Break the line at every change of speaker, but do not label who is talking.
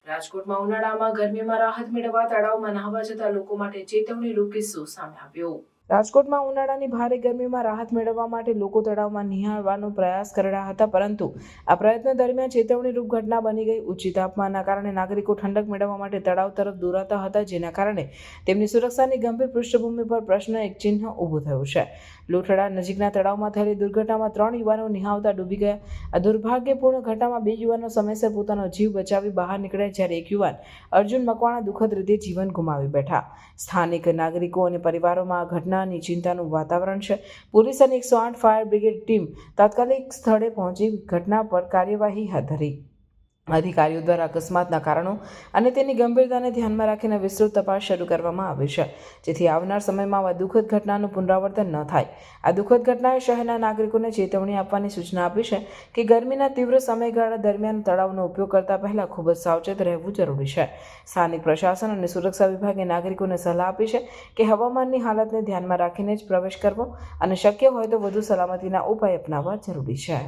રાજકોટમાં ઉનાળામાં ગરમીમાં રાહત મેળવવા તળાવમાં નહાવા જતા લોકો માટે ચેતવણીરૂપ કિસ્સો સામે આવ્યો। રાજકોટમાં ઉનાળાની ભારે ગરમીમાં રાહત મેળવવા માટે લોકો તળાવમાં નિહાળવાનો પ્રયાસ કરી રહ્યા હતા, પરંતુ આ પ્રયત્ન દરમિયાન ચેતવણીરૂપ ઘટના બની ગઈ। ઊંચી તાપમાનના કારણે નાગરિકો ઠંડક મેળવવા માટે તળાવ તરફ દોરાતા હતા, જેના કારણે તેમની સુરક્ષાની ગંભીર પૃષ્ઠભૂમિ પર પ્રશ્ન એક ચિહ્ન ઊભું થયું છે। લોઠડા નજીકના તળાવમાં થયેલી દુર્ઘટનામાં 3 યુવાનો નિહાવતા ડૂબી ગયા। આ દુર્ભાગ્યપૂર્ણ ઘટનામાં 2 યુવાનો સમયસર પોતાનો જીવ બચાવી બહાર નીકળ્યા, જ્યારે એક યુવાન અર્જુન મકવાણા દુઃખદ રીતે જીવન ગુમાવી બેઠા। સ્થાનિક નાગરિકો અને પરિવારોમાં આ ઘટનાની ચિંતાનું વાતાવરણ છે। પોલીસ અને 108 ફાયર બ્રિગેડ ટીમ તાત્કાલિક સ્થળે પહોંચી ઘટના પર કાર્યવાહી હાથ ધરી। અધિકારીઓ દ્વારા અકસ્માતના કારણો અને તેની ગંભીરતાને ધ્યાનમાં રાખીને વિસ્તૃત તપાસ શરૂ કરવામાં આવી છે, જેથી આવનાર સમયમાં આવા દુઃખદ ઘટનાનું પુનરાવર્તન ન થાય। આ દુઃખદ ઘટનાએ શહેરના નાગરિકોને ચેતવણી આપવાની સૂચના આપી છે કે ગરમીના તીવ્ર સમયગાળા દરમિયાન તળાવનો ઉપયોગ કરતા પહેલા ખૂબ જ સાવચેત રહેવું જરૂરી છે। સ્થાનિક પ્રશાસન અને સુરક્ષા વિભાગે નાગરિકોને સલાહ આપી છે કે હવામાનની હાલતને ધ્યાનમાં રાખીને જ પ્રવેશ કરવો અને શક્ય હોય તો વધુ સલામતીના ઉપાય અપનાવવા જરૂરી છે।